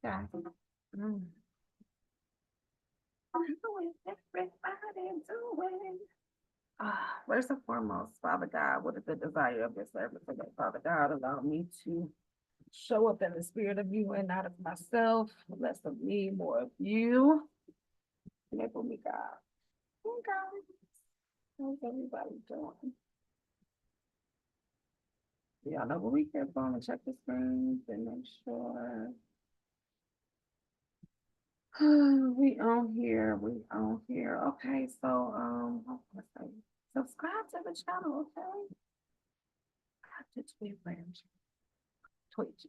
guys. Mm. How is everybody doing? First and foremost, Father God, what is the desire of your servant today? Father God, allow me to show up in the spirit of you and not of myself. Less of me, more of you. Enable me, God. Okay. How's everybody doing? Y'all know what we here for. I'm gonna check the screens and make sure. We on here. We on here. Okay, so let's say subscribe to the channel, okay? To Twitch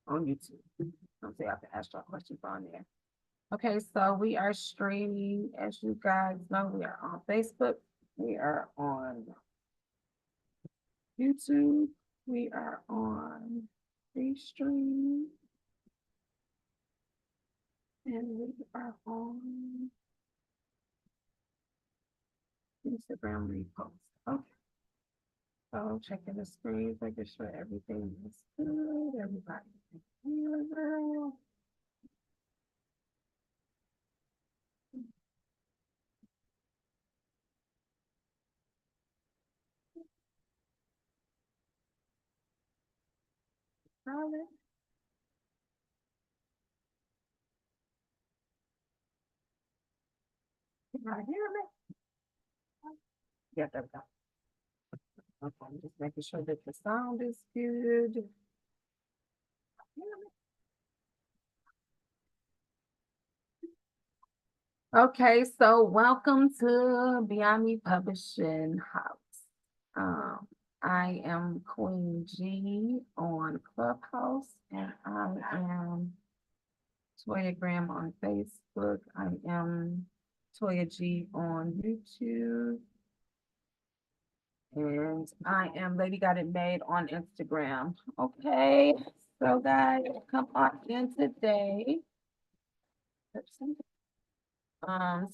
on YouTube. I'm saying I have to ask y'all questions on there. Okay, so we are streaming, as you guys know, we are on Facebook, we are on YouTube, we are on Restream, and we are on Instagram repost. Okay. So checking the screens, making sure everything is good, everybody can hear girl. Solid. Can I hear me? Yeah, there we go. Okay, I'm just making sure that the sound is good. Okay, so welcome to Beyond Me Publishing House. I am Queen G on Clubhouse, and I am Toya Graham on Facebook. I am Toya G on YouTube. And I am Lady Got It Made on Instagram. Okay, so guys, come on in today.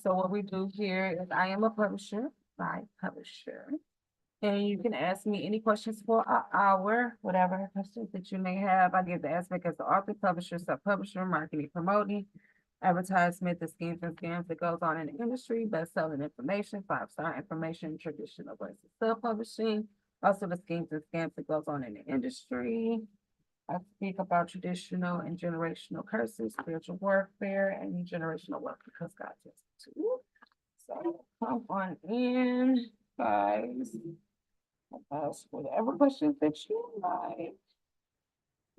So what we do here is I am a publisher by publisher. And you can ask me any questions for an hour, whatever questions that you may have. I give the aspect as the author, publisher, sub-publisher, marketing, promoting, advertisement, the schemes and scams that goes on in the industry, best-selling information, five-star information, traditional versus self-publishing, also the schemes and scams that goes on in the industry. I speak about traditional and generational curses, spiritual warfare, and generational wealth because God does it too. So come on in, guys. Ask whatever questions that you like.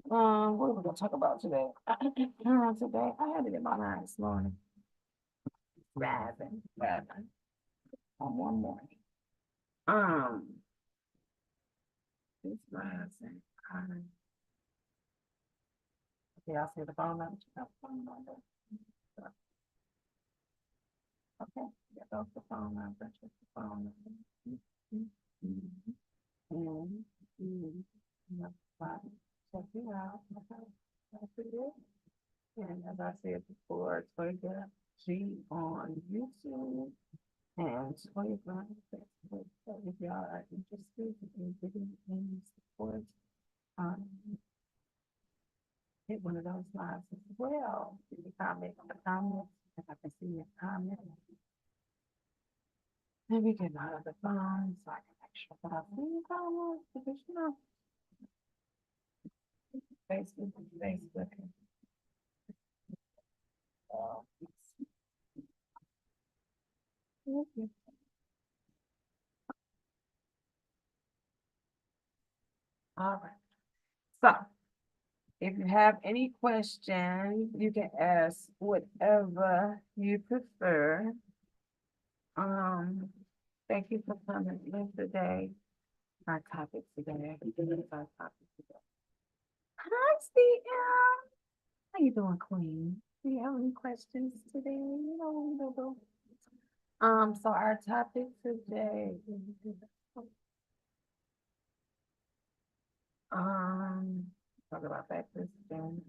What are we gonna talk about today? Today, I had it in my mind this morning. Rapping on one morning. This rising. Okay, I'll see the phone number. Okay, get off the phone number. Just the phone number. Check it out. Okay, that's it. And as I said before, Toya G on YouTube and Toya on Facebook. So if y'all are interested in getting any support, um, hit one of those lives as well. You can comment on the comments, if I can see your comment. Maybe get out of the phone so I can make sure that I see your comments because you know, Facebook is Facebook. All right. So if you have any questions, you can ask whatever you prefer. Thank you for coming in today. Our topic today. Our topic today. Hi, CM. How you doing, Queen? Do you have any questions today? You know what we do. So our topic today is talk about that Christian.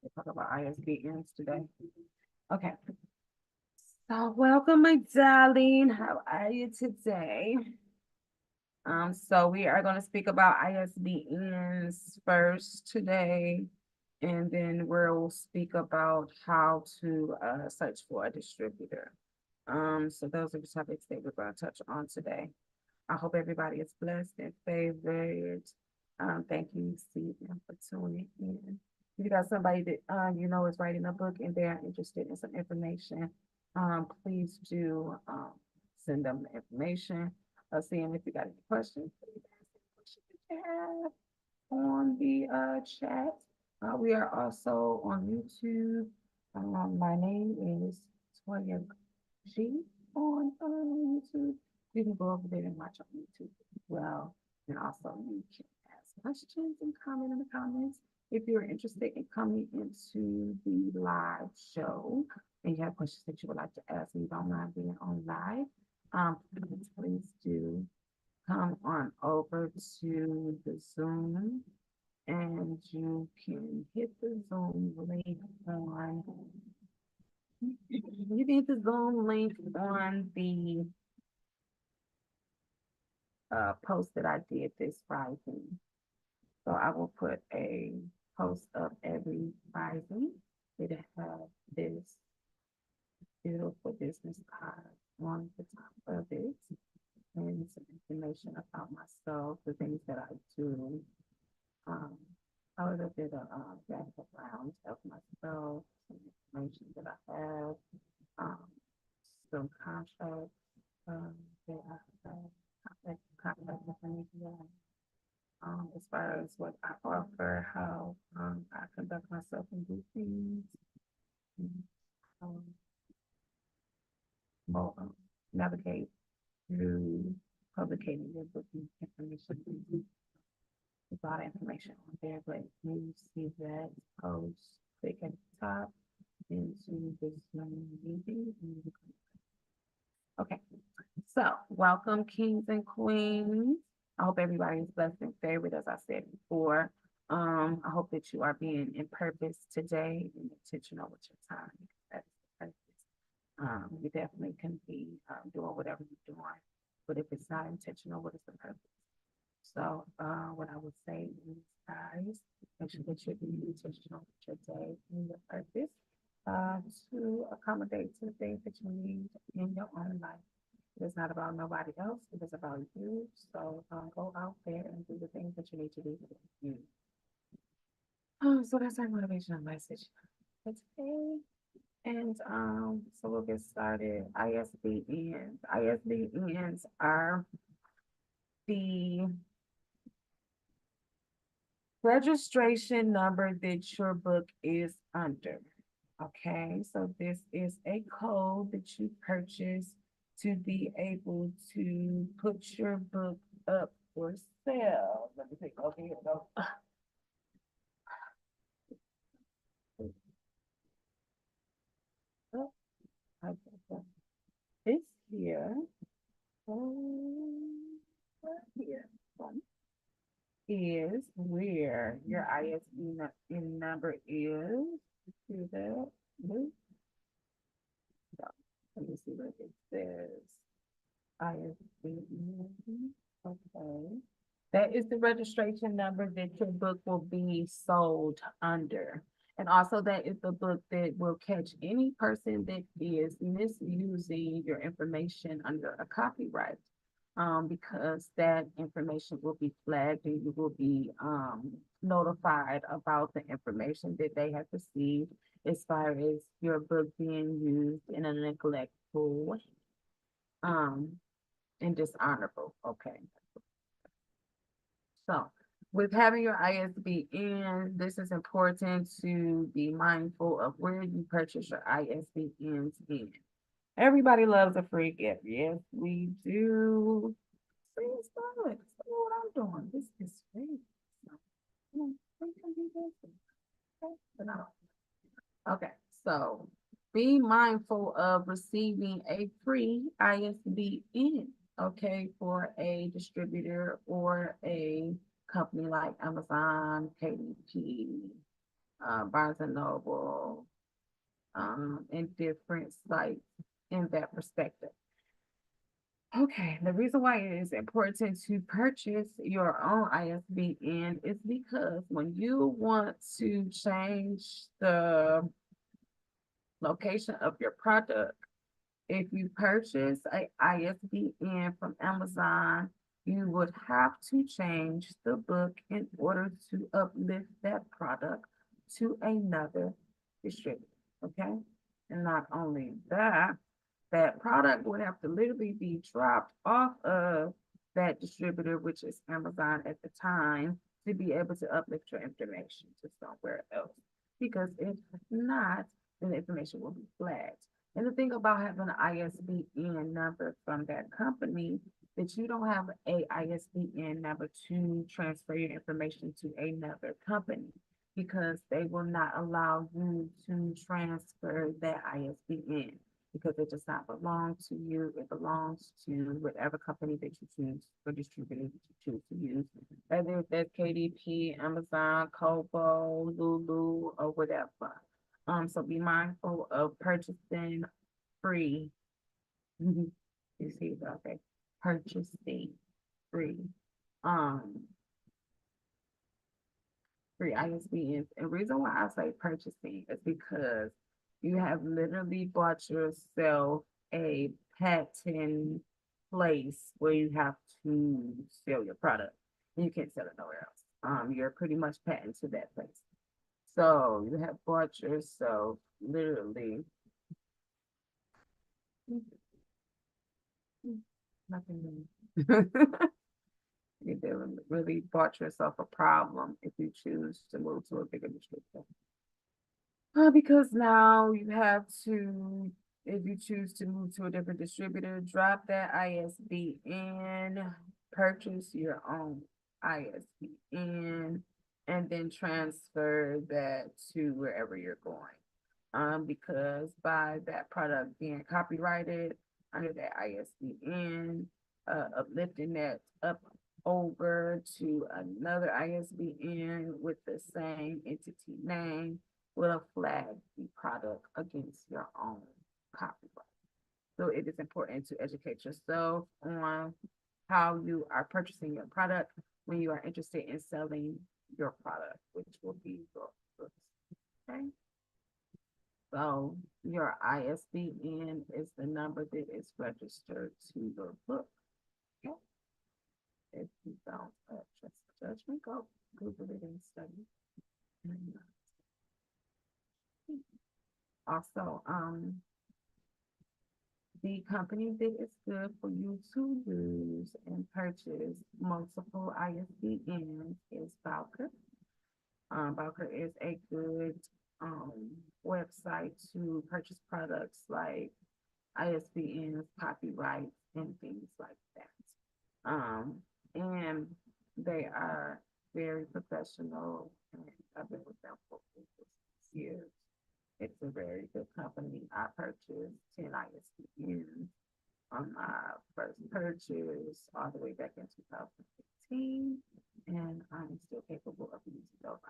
We talk about ISBNs today. Okay. So welcome, my darling. How are you today? So we are gonna speak about ISBNs first today, and then we'll speak about how to search for a distributor. So those are the topics that we're gonna touch on today. I hope everybody is blessed and favored. Thank you, Stephen, for tuning in. If you got somebody that you know is writing a book and they're interested in some information, please do send them the information. Seeing if you got any questions, please ask any questions that you have on the chat. We are also on YouTube. My name is Toya G on YouTube. You can go over there and watch on YouTube as well. And also you can ask questions and comment in the comments. If you're interested in coming into the live show and you have questions that you would like to ask and you don't mind being on live, please do come on over to the Zoom and you can hit the Zoom link on you can hit the Zoom link on the post that I did this Friday. So I will put a post up every Friday. It have this beautiful business card on the top of it and some information about myself, the things that I do, a little bit of background of myself, some information that I have, some contracts that I have, contact information as far as what I offer, how I conduct myself and do things, and, navigate through publicating your book information. There's a lot of information on there, but you see that post, click at the top into this meeting. Okay, so welcome, kings and queens. I hope everybody is blessed and favored, as I said before. I hope that you are being in purpose today and intentional with your time. That's the purpose. You definitely can be doing whatever you're doing, but if it's not intentional, what is the purpose? So what I would say is, guys, make sure that you're being intentional with your day and your purpose to accommodate to the things that you need in your own life. It is not about nobody else. It is about you. So go out there and do the things that you need to do for you. So that's our motivational message for today. And so we'll get started. ISBNs. ISBNs are the registration number that your book is under. Okay, so this is a code that you purchase to be able to put your book up for sale. Let me take over here. Go. Oh, okay. It's here. Right here. Is where your ISBN number is. See that? Let me see what it says. ISBN. Okay. That is the registration number that your book will be sold under. And also that is the book that will catch any person that is misusing your information under a copyright. Because that information will be flagged and you will be notified about the information that they have received as far as your book being used in a neglectful way and dishonorable. Okay. So with having your ISBN, this is important to be mindful of where you purchase your ISBNs in. Everybody loves a free gift. Yes, we do. Free is good. That's what I'm doing. This is free. Okay, so be mindful of receiving a free ISBN, okay, for a distributor or a company like Amazon, KDP, Barnes and Noble, and different sites in that perspective. Okay, the reason why it is important to purchase your own ISBN is because when you want to change the location of your product, if you purchase a ISBN from Amazon, you would have to change the book in order to uplift that product to another distributor, okay? And not only that, that product would have to literally be dropped off of that distributor, which is Amazon at the time, to be able to uplift your information to somewhere else. Because if not, then the information will be flagged. And the thing about having an ISBN number from that company, that you don't have a ISBN number to transfer your information to another company because they will not allow you to transfer that ISBN because it does not belong to you. It belongs to whatever company that you choose or distributor that you choose to use, whether that's KDP, Amazon, Kobo, Lulu, or whatever. So be mindful of purchasing free. You see, okay, purchasing free. Um, Free ISBNs. And reason why I say purchasing is because you have literally bought yourself a patent place where you have to sell your product. You can't sell it nowhere else. You're pretty much patent to that place. So you have bought yourself literally nothing. You really bought yourself a problem if you choose to move to a bigger district. Because now you have to, if you choose to move to a different distributor, drop that ISBN, purchase your own ISBN, and then transfer that to wherever you're going. Because by that product being copyrighted under that ISBN, uplifting that up over to another ISBN with the same entity name will flag the product against your own copyright. So it is important to educate yourself on how you are purchasing your product when you are interested in selling your product, which will be your books. Okay. So your ISBN is the number that is registered to your book. Okay. If you don't trust judgment, go Google it and study. Also, the company that is good for you to use and purchase multiple ISBNs is Bowker. Bowker is a good website to purchase products like ISBNs, copyrights, and things like that. And they are very professional, and I've been with them for years. It's a very good company. I purchased 10 ISBNs on my first purchase all the way back in 2015, and I'm still capable of using those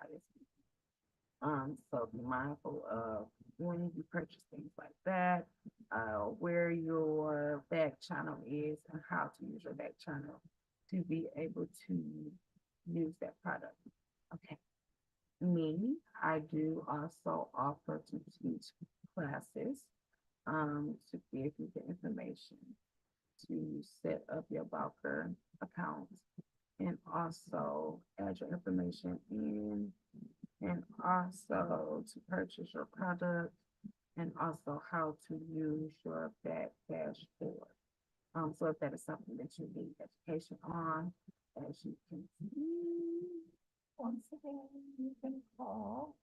ISBNs. So be mindful of when you purchase things like that, where your back channel is and how to use your back channel to be able to use that product. Okay. Me, I do also offer to teach classes, to give you the information to set up your Bowker account and also add your information in and also to purchase your product and also how to use your back dashboard. So if that is something that you need education on, as you can see, once again, you can call.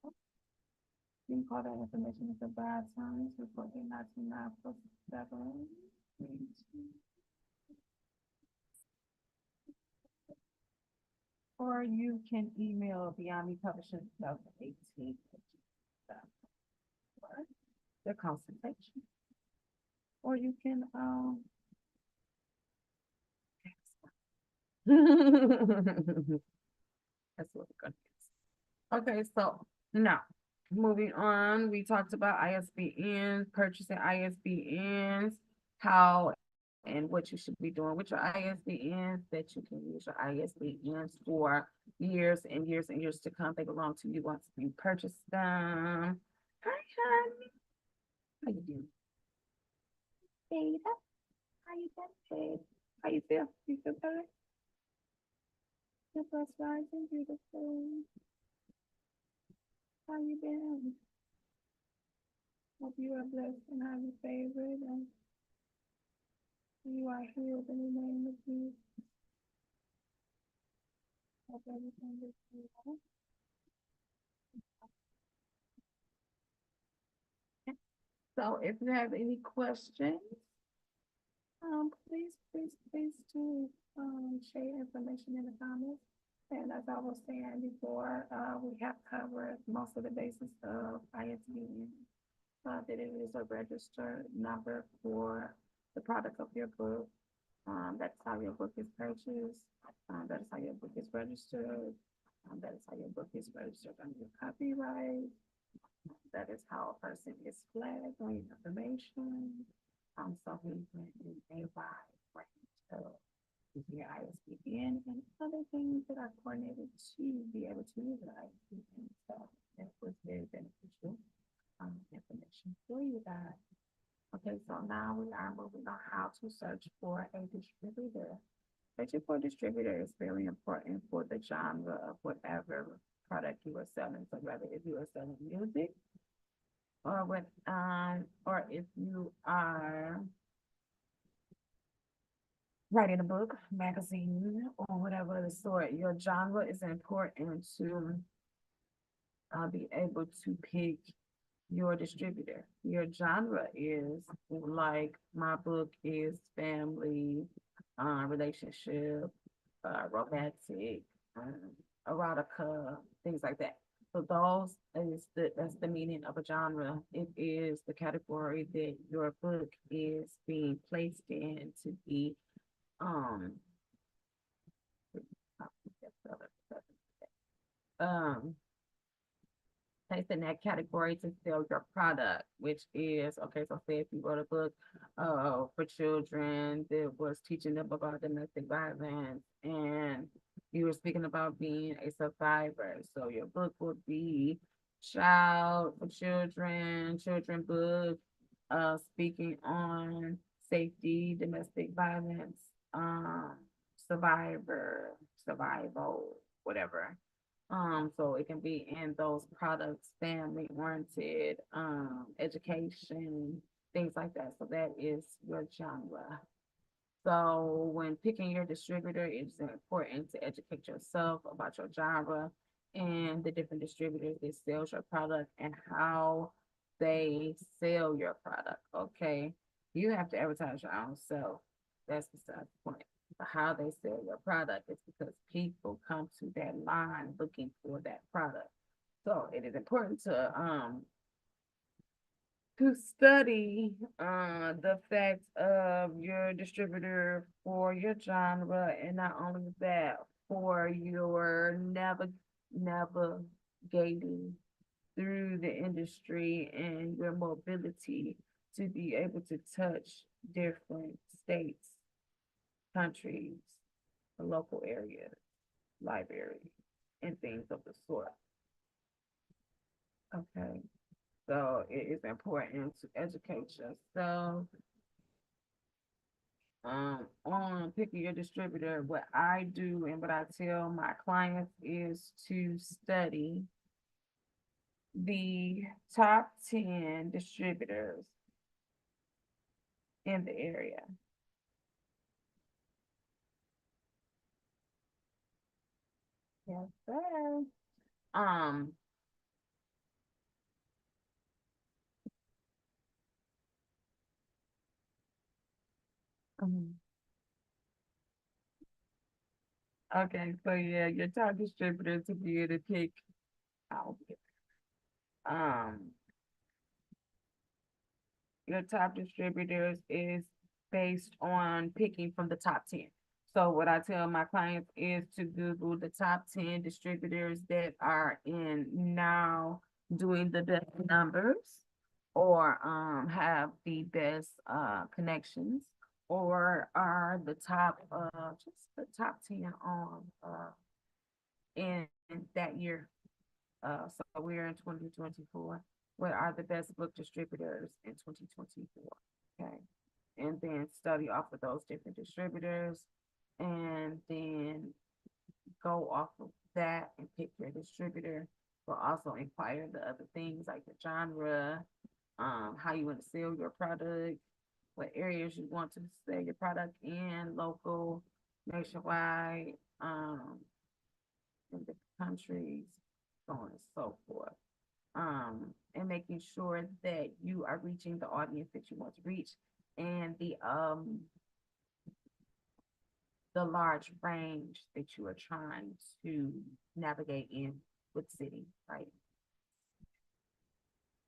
You can call that information at the bad times before 899+7. Or you can email Beyond Me Publishing 2018 for the consultation. Or you can that's what we're gonna use. Okay, so now moving on, we talked about ISBNs, purchasing ISBNs. how and what you should be doing with your ISBNs, that you can use your ISBNs for years and years and years to come. They belong to you once you purchase them. Hi, honey. How you doing? Baby, how you doing? How you feel? You feel better? Your breast rising, beautiful. How you been? Hope you are blessed and highly favored, and you are healed in the name of Jesus. Hope everything is well. So if you have any questions, please do share information in the comments. And as I was saying before, we have covered most of the basis of ISBN. That it is a registered number for the product of your book. That's how your book is purchased. That is how your book is registered. That is how your book is registered under your copyright. That is how a person is flagged on your information. So we went in a wide range of your ISBN and other things that are coordinated to be able to use your ISBN. So that was very beneficial information for you guys. Okay, so now we are moving on how to search for a distributor. Searching for a distributor is very important for the genre of whatever product you are selling. So whether if you are selling music or if you are writing a book, magazine, or whatever of the sort, your genre is important to be able to pick your distributor. Your genre is like my book is family, relationship, romantic, erotica, things like that. So that's the meaning of a genre. It is the category that your book is being placed in to be um um placed in that category to sell your product, which is okay. So say if you wrote a book for children that was teaching them about domestic violence and you were speaking about being a survivor. So your book would be child for children book, speaking on safety, domestic violence, um, survival, whatever. So it can be in those products, family oriented, education, things like that. So that is your genre. So when picking your distributor, it's important to educate yourself about your genre and the different distributors that sells your product and how they sell your product. Okay. You have to advertise your own self. That's beside the point. But how they sell your product is because people come to that line looking for that product. So it is important to study the fact of your distributor for your genre, and not only that, for your navigating through the industry and your mobility to be able to touch different states, countries, local areas, libraries, and things of the sort. Okay. So it is important to educate yourself on picking your distributor. What I do and what I tell my clients is to study the top 10 distributors in the area. Yes, sir. Um, okay, so yeah, your top distributor to be able to pick out. Um, your top distributors is based on picking from the top 10. So what I tell my clients is to Google the top 10 distributors that are in now doing the best numbers. or have the best connections or are the top just the top 10 on in that year. So we're in 2024. What are the best book distributors in 2024? Okay. And then study off of those different distributors and then go off of that and pick your distributor, but also inquire the other things like the genre, how you want to sell your product, what areas you want to sell your product in, local, nationwide, in the countries, so on and so forth. And making sure that you are reaching the audience that you want to reach and the large range that you are trying to navigate in with city, right?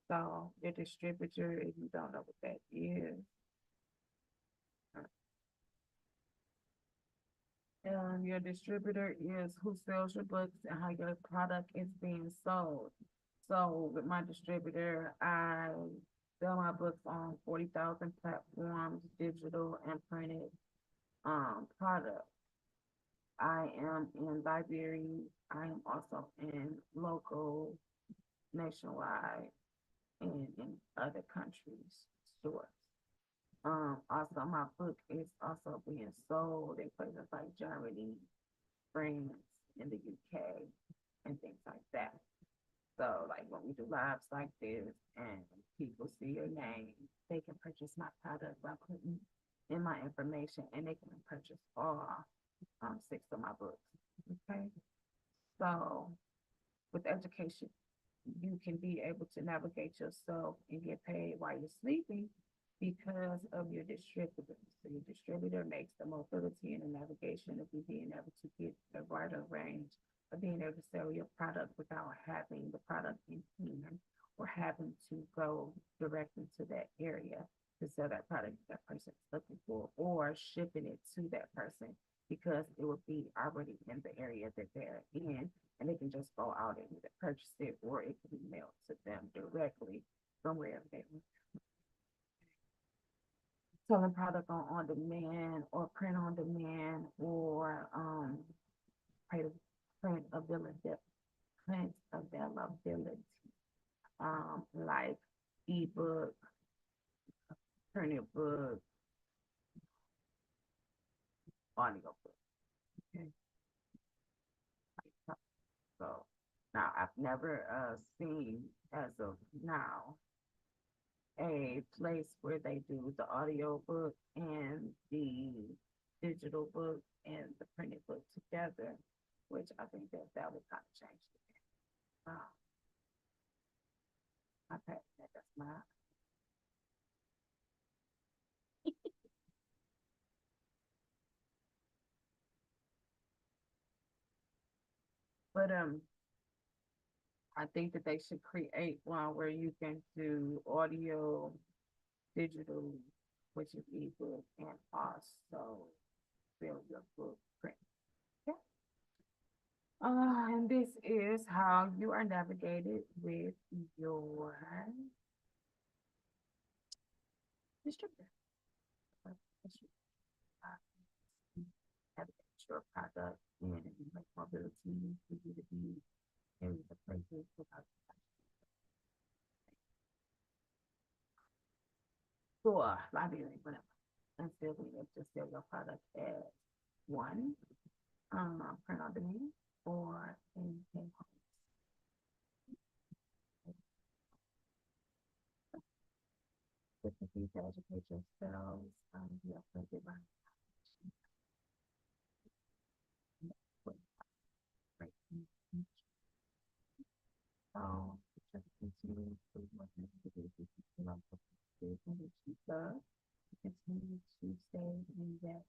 So your distributor, if you don't know what that is, your distributor is who sells your books and how your product is being sold. So with my distributor, I sell my books on 40,000 platforms, digital and printed product. I am in libraries. I am also in local, nationwide, and in other countries' stores. Also my book is also being sold in places like Germany, France, in the UK, and things like that. So like when we do lives like this and people see your name, they can purchase my product by putting in my information and they can purchase all six of my books. Okay. So with education, you can be able to navigate yourself and get paid while you're sleeping because of your distributor. So your distributor makes the mobility and the navigation of you being able to get a wider range of being able to sell your product without having the product in hand or having to go direct into that area to sell that product that person's looking for or shipping it to that person because it would be already in the area that they're in and they can just go out and either purchase it or it can be mailed to them directly from wherever they live. Selling product on demand or print on demand or print print availability print availability like ebook, printed book, audio book. Okay. So now I've never seen as of now a place where they do the audio book and the digital book and the printed book together, which I think that that would kind of change it. Okay, that's my. But I think that they should create one where you can do audio, digital, which is ebook, and also build your book print. Yeah. And this is how you are navigated with your distributor. Navigate your product and make mobility for you to be in the places without store, library, whatever. And still be able to sell your product as one, print on demand or in different things to educate yourselves, be affected by so just continue to what you love and which you love, continue to stay in that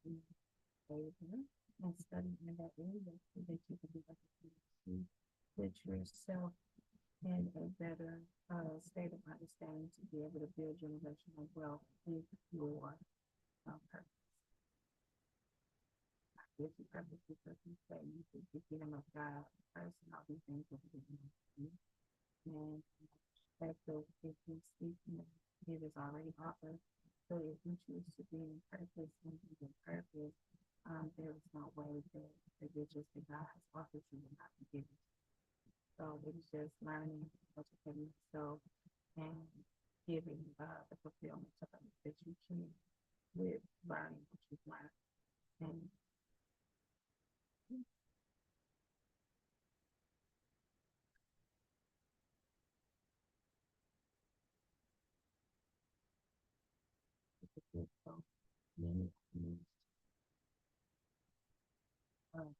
favor and study in that area so that you can be able to put yourself in a better state of understanding to be able to build generational wealth with your purpose. If you purpose because you say you think the kingdom of God first and all these things will be given to you. And That the if you speak, it is already offered. So if you choose to be in purpose and be in purpose, there is no way that the riches that God has offered you will not be given. So it's just learning, educating yourself, and giving the fulfillment to others that you can with learning what you've learned. And so many things don't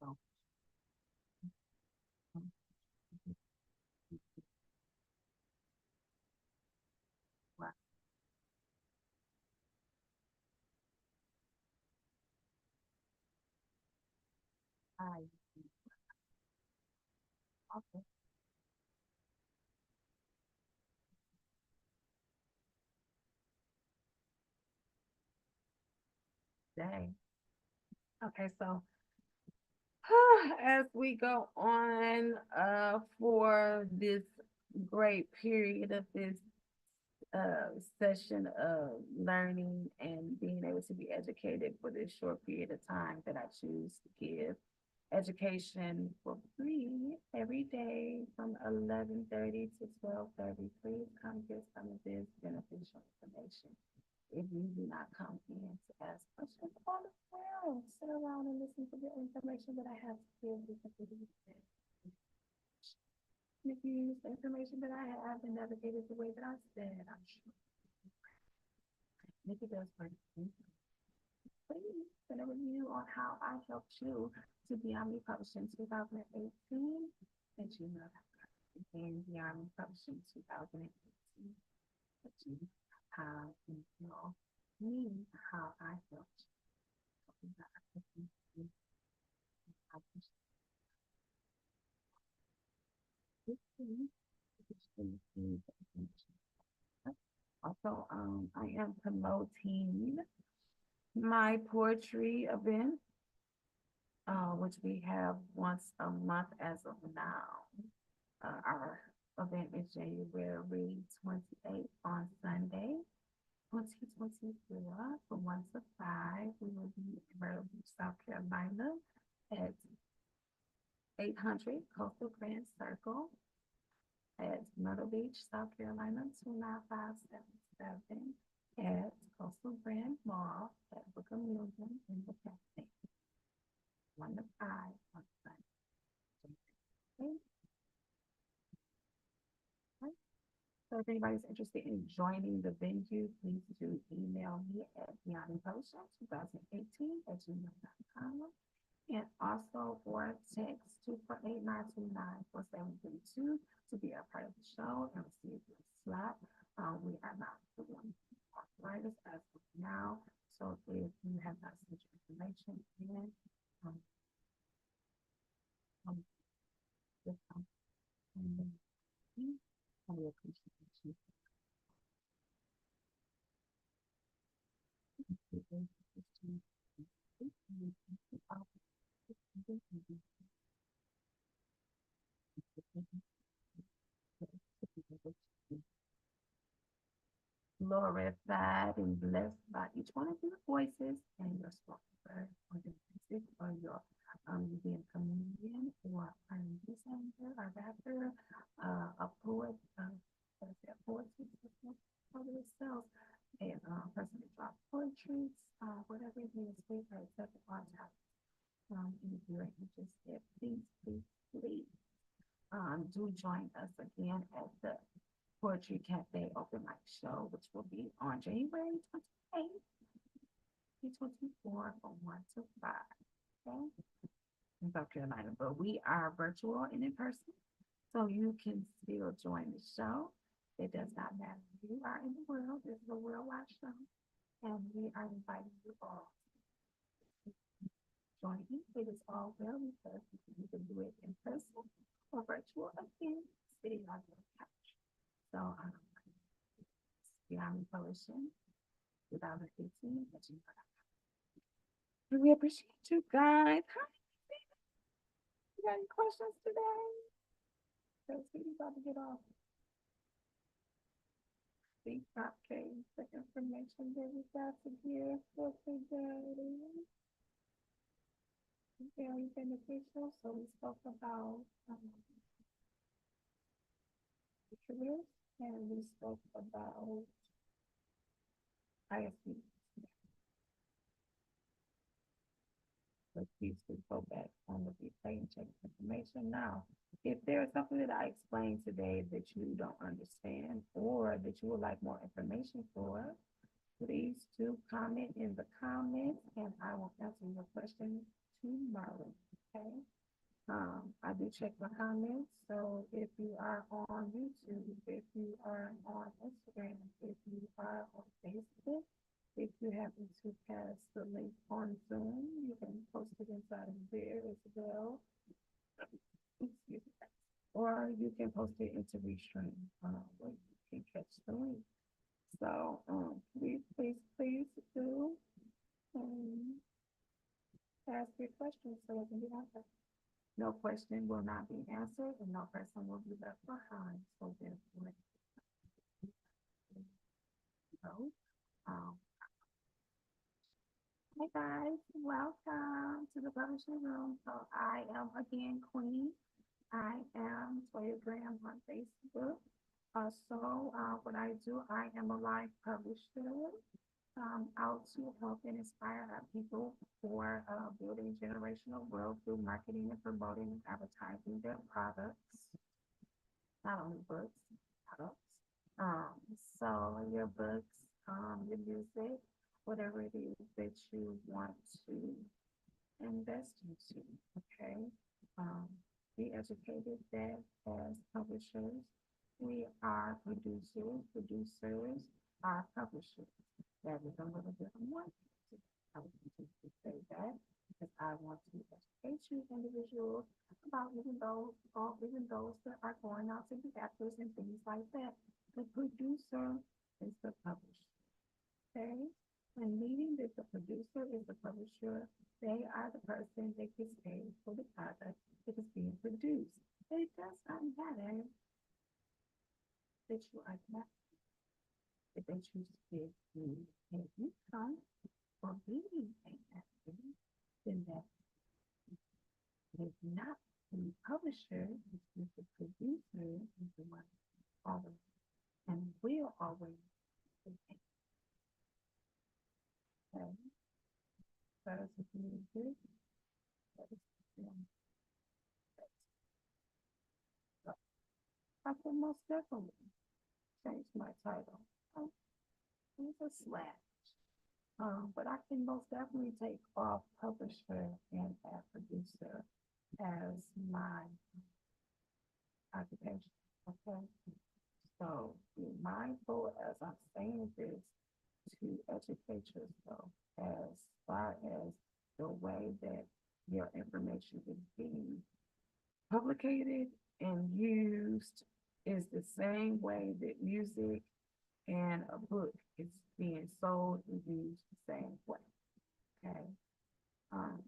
right. I also say, okay, so as we go on for this great period of this session of learning and being able to be educated for this short period of time that I choose to give education for free every day from 11:30 to 12:30. Please come get some of this beneficial information. If you do not come in to ask questions, all is well. Sit around and listen to the information that I have to give you. If you use the information that I have and navigate it the way that I said, I'm sure. If it does for you, please send a review on how I helped you to be Army Published in 2018 and you know and the Army Published in 2018. But you how you know me, how I helped you. Also, I am promoting my poetry event, which we have once a month as of now. Our event is January 28th on Sunday, 2024, from 1 to 5. We will be in Myrtle Beach, South Carolina at 800 Coastal Grand Circle at Myrtle Beach, South Carolina, 29577 at Coastal Grand Mall at Booker Million in the cafe. 1 to 5 on Sunday. Okay. So if anybody's interested in joining the venue, please do email me at beyondpotion2018@gmail.com and also or text 248-929-4732 to be a part of the show and receive your slot. We are not the one arthritis as of now. So if you have not sent your information in, um, um, just, we appreciate you. Glorified and blessed by each one of your voices and your spoken word or your music or your you being a comedian or a music singer, a rapper, a poet, a poet over itself, a person that drops poetry, whatever it is, we are accepted on top. And if you're interested, please, do join us again at the Poetry Cafe Open Mic Show, which will be on January 28th, 2024 from 1 to 5. Okay? In South Carolina, but we are virtual and in person, so you can still join the show. It does not matter where you are in the world. This is a worldwide show, and we are inviting you all to join in. It is all well because you can do it in person or virtual again, sitting on your couch. So, Beyond Potion 2018. We appreciate you guys. Hi, you got any questions today? Because we about to get off. think okay, the information that we got to give for today. Very beneficial. So we spoke about careers and we spoke about ISP. So please do go back on the replay and check the information. Now, if there is something that I explained today that you don't understand or that you would like more information for, please do comment in the comments and I will answer your question tomorrow. Okay. I do check my comments. So if you are on YouTube, if you are on Instagram, if you are on Facebook, if you happen to pass the link on Zoom, you can post it inside of there as well. Excuse me. Or you can post it into Restream, where you can catch the link. So please do ask your questions so it can be answered. No question will not be answered and no person will be left behind. So therefore, so, um, hey guys, welcome to the publishing room. So I am again Queen. I am Toya Graham on Facebook. What I do, I am a live publisher out to help and inspire our people for building generational wealth through marketing and promoting and advertising their products, not only books, products. Um, so your books, your music, whatever it is that you want to invest into, okay? Um, be educated that as publishers, we are producers are publishers. That is a little bit more. I would continue to say that because I want to educate you individuals about even those that are going out to be actors and things like that. The producer is the publisher. Okay? And meaning that the producer is the publisher, they are the person that gets paid for the product that is being produced. It does not matter that you are not, if they choose to give you an income for being an actor, then that is not the publisher, it's the producer is the one always and will always be paid. Okay? That is what you need to do. That is so I can most definitely change my title. It's a slash. But I can most definitely take off publisher and ad producer as my occupation. Okay. So be mindful as I'm saying this to educate yourself as far as the way that your information is being publicated and used is the same way that music and a book is being sold and used the same way. Okay. Um,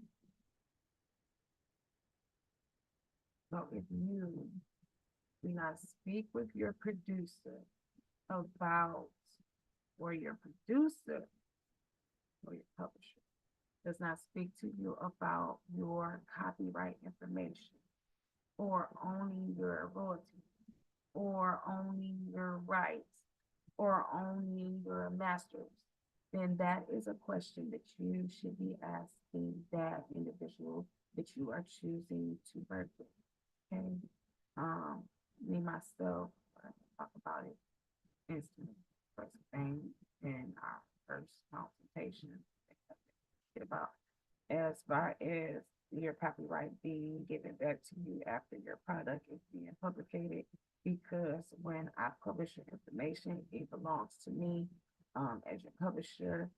so if you do not speak with your producer about, or your producer or your publisher does not speak to you about your copyright information or owning your royalties or owning your rights or owning your masters, then that is a question that you should be asking that individual that you are choosing to work with. Okay. Me myself, I talk about it instantly. First thing in our first consultation about as far as your copyright being given back to you after your product is being publicated, because when I publish your information, it belongs to me as your publisher,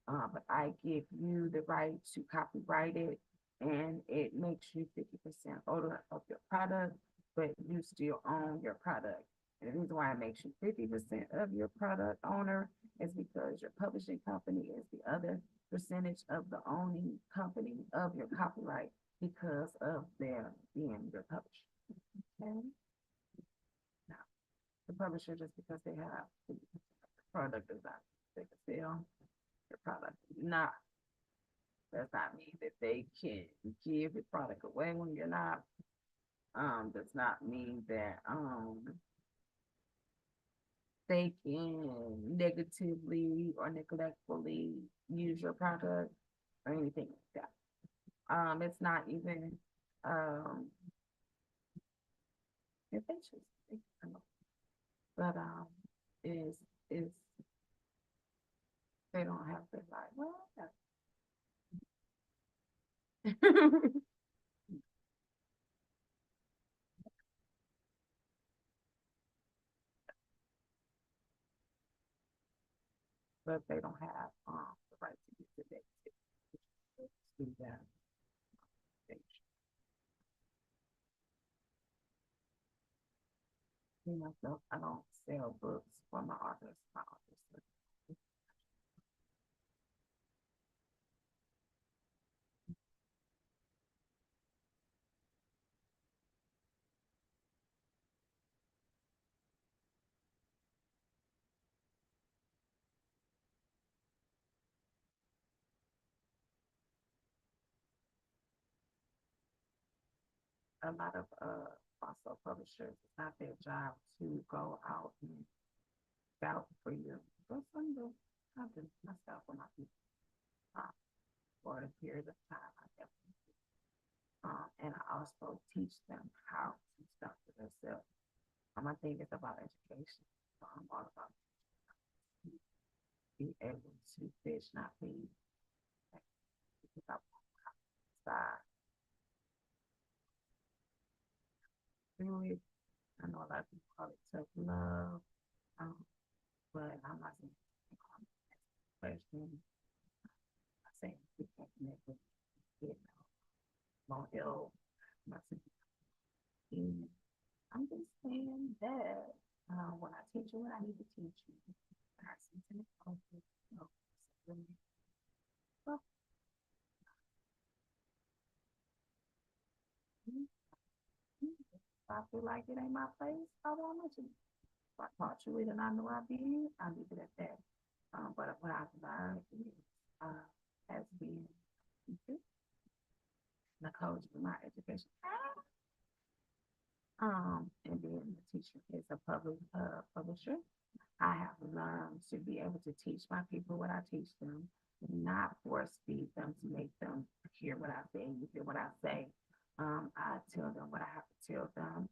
but I give you the right to copyright it, and it makes you 50% owner of your product, but you still own your product. And the reason why it makes you 50% of your product owner is because your publishing company is the other percentage of the owning company of your copyright because of their being your publisher. Okay. Now, the publisher, just because they have 50% product is not they can sell your product. Not does not mean that they can give your product away when you're not. Does not mean that they can negatively or neglectfully use your product or anything like that. It's not even infectious, but is they don't have to like well. But they don't have the right to use it. They do that. Me myself, I don't sell books for my authors. My authors. A lot of also publishers, it's not their job to go out and scout for you. But some do. I do myself when I do for a period of time. I definitely and I also teach them how to stuff for themselves. I think it's about education. I'm all about being able to fish, not feed. Because outside, really, I know a lot of people call it tough love, um, but I'm not saying question. I'm saying we can't connect with it, won't help. I'm not saying, I'm just saying that when I teach you what I need to teach you, I see something well, if I feel like it ain't my place, I won't mention it. If I taught you it and I know I did, I'll leave it at that. But what I've learned is as being a teacher and a coach in my education, and being a teacher is a publisher. I have learned to be able to teach my people what I teach them, not force feed them to make them hear what I say. You hear what I say. I tell them what I have to tell them.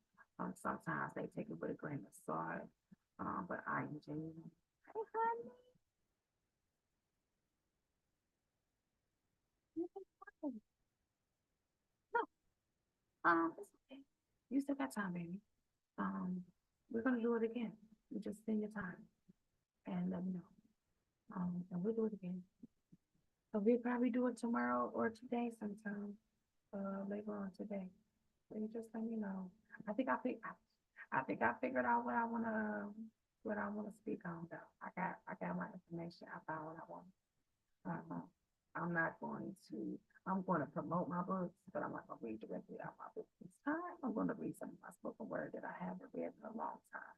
Sometimes they take it with a grain of salt, but I am genuine. Hey, honey. No, it's okay. You still got time, baby. Um, we're gonna do it again. You just spend your time and let me know. And we'll do it again. So we'll probably do it tomorrow or today sometime, later on today. So you just let me know. I think I think I think I figured out what I wanna speak on though. I got my information. I found what I want. Uh, I'm not going to I'm going to promote my books, but I'm not going to read directly out my book this time. I'm going to read some of my spoken word that I haven't read in a long time.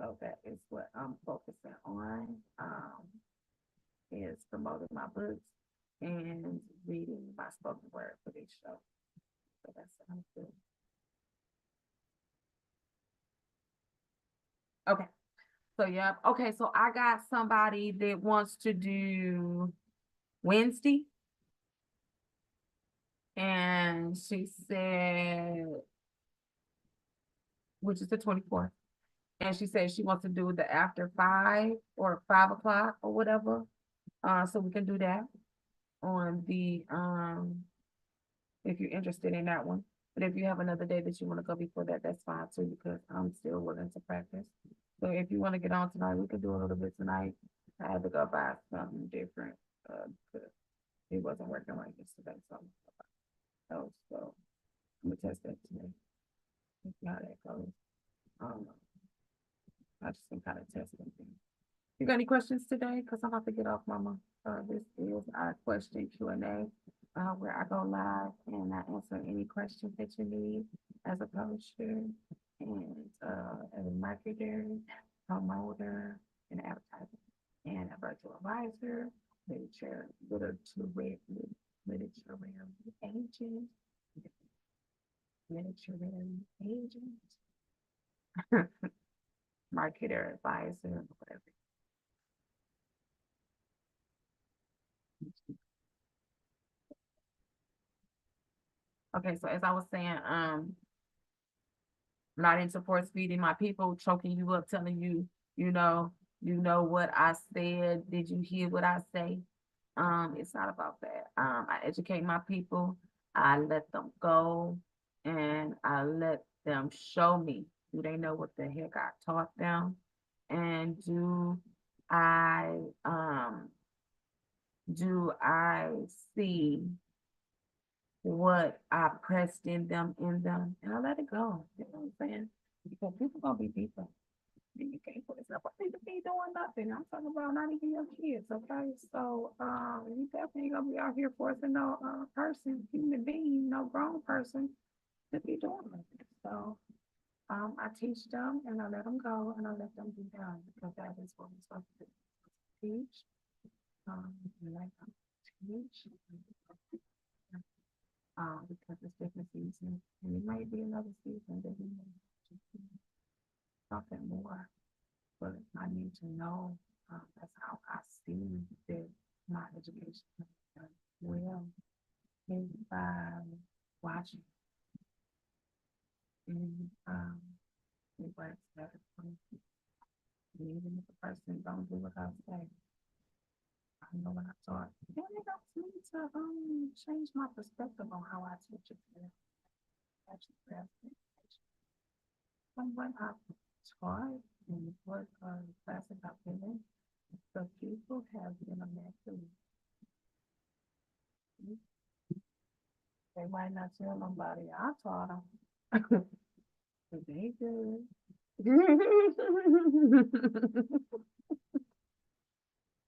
So that is what I'm focusing on. Is promoting my books and reading my spoken word for this show. So that's what I'm doing. Okay. So yeah. Okay. So I got somebody that wants to do Wednesday, and she said, which is the 24th, and she said she wants to do the after 5 or 5 o'clock or whatever. So we can do that on the if you're interested in that one. But if you have another day that you want to go before that, that's fine too, because I'm still willing to practice. So if you want to get on tonight, we can do a little bit tonight. I had to go buy something different, because it wasn't working like yesterday, so I'm gonna test that today. See how that goes. Um, I just been kind of testing things. You got any questions today? Because I'm about to get off, Mama. This is our question Q&A, where I go live and I answer any questions that you need as a publisher and as a marketer, promoter, and advertiser. and a virtual advisor, literary agent, literary agent, marketer advisor, whatever. Okay, so as I was saying, not into force feeding my people, choking you up, telling you, you know, you know what I said. Did you hear what I say? It's not about that. I educate my people, I let them go, and I let them show me. Do they know what the heck I taught them? And I do I see what I pressed in them, and I let it go. You know what I'm saying? Because people gonna be people. You can't put yourself up to be doing nothing. I'm talking about not even your kids, okay? So you definitely gonna be out here forcing no person, human being, no grown person to be doing nothing. So I teach them and I let them go and I let them be done because that is what we're supposed to teach. Let them teach because it's different seasons. And it might be another season that we may something more, but I need to know. That's how I see that my education well is by watching and it works better for me. Even if a person don't do what I say, I know what I taught. And it helps me to change my perspective on how I teach it. Actually, from what I've taught and what classes I've been in, the people have been amazing. They might not tell nobody I taught them, but they good.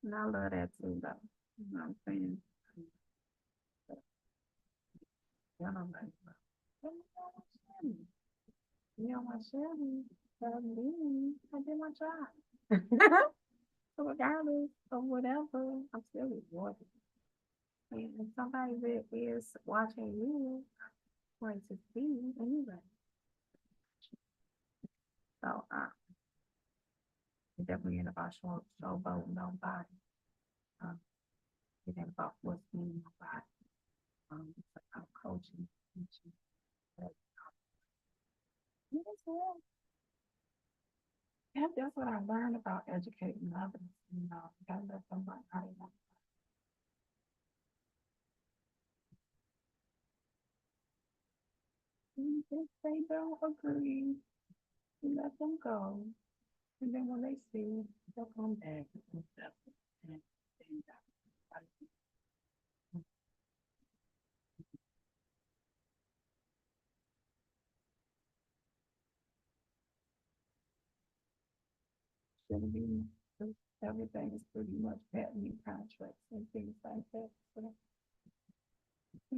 And I love that too, though. You know what I'm saying? You know, like, you know my Chevy, tell me I did my job. So regardless of whatever, I'm still rewarded. And if somebody that is watching you going to see anyway. So it definitely ain't about showboating nobody. Um, it ain't about what's in nobody. It's about coaching, teaching. But yes, well, yeah, that's what I learned about educating others. You know, you gotta let them learn how they want. And if they don't agree, you let them go. And then when they see it, they'll come back and stuff. And, and shouldn't be, everything is pretty much patent contracts and things like that. So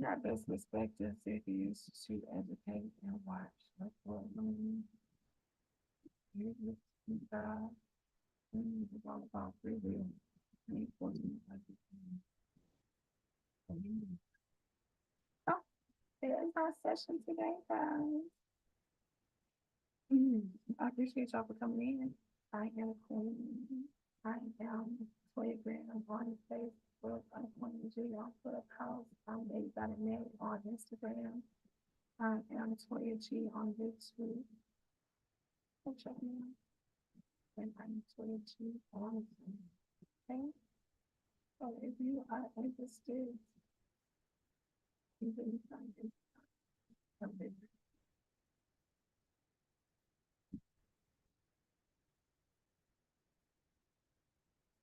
our best perspective is to educate and watch. That's what God is all about free will. And for you, oh, there is our session today, guys. I appreciate y'all for coming in. I am Queen. I am Toya Grant on Facebook. I'm Queen G on Clubhouse. I'm Lady Got It Made on Instagram. I am Toya G on YouTube. So check me out. And I'm Toya G on Facebook. So if you are interested, you can find it.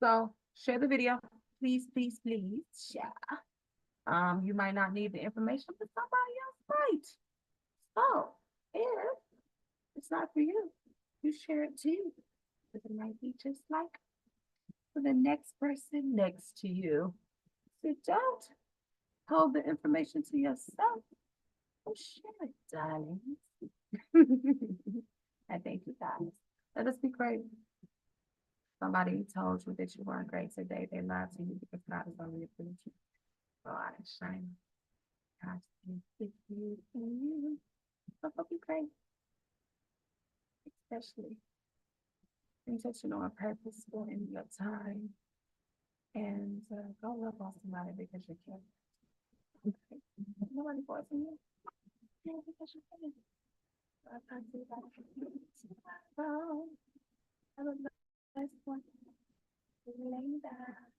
So share the video. Please, please, please share. You might not need the information, but somebody else might. So if it's not for you, you share it too. Because it might be just like for the next person next to you. So don't hold the information to yourself. Oh, share it, darling. I thank you guys. Let us be great. somebody told you that you weren't great today, they lied to you because God is only for you. So I shine. God is with you and you. So hope you great, especially intentional and purposeful in your time. And go love on somebody because you can. Okay. Nobody forcing you. Yeah, because you can. I can't do that. Well, have a nice one. Later.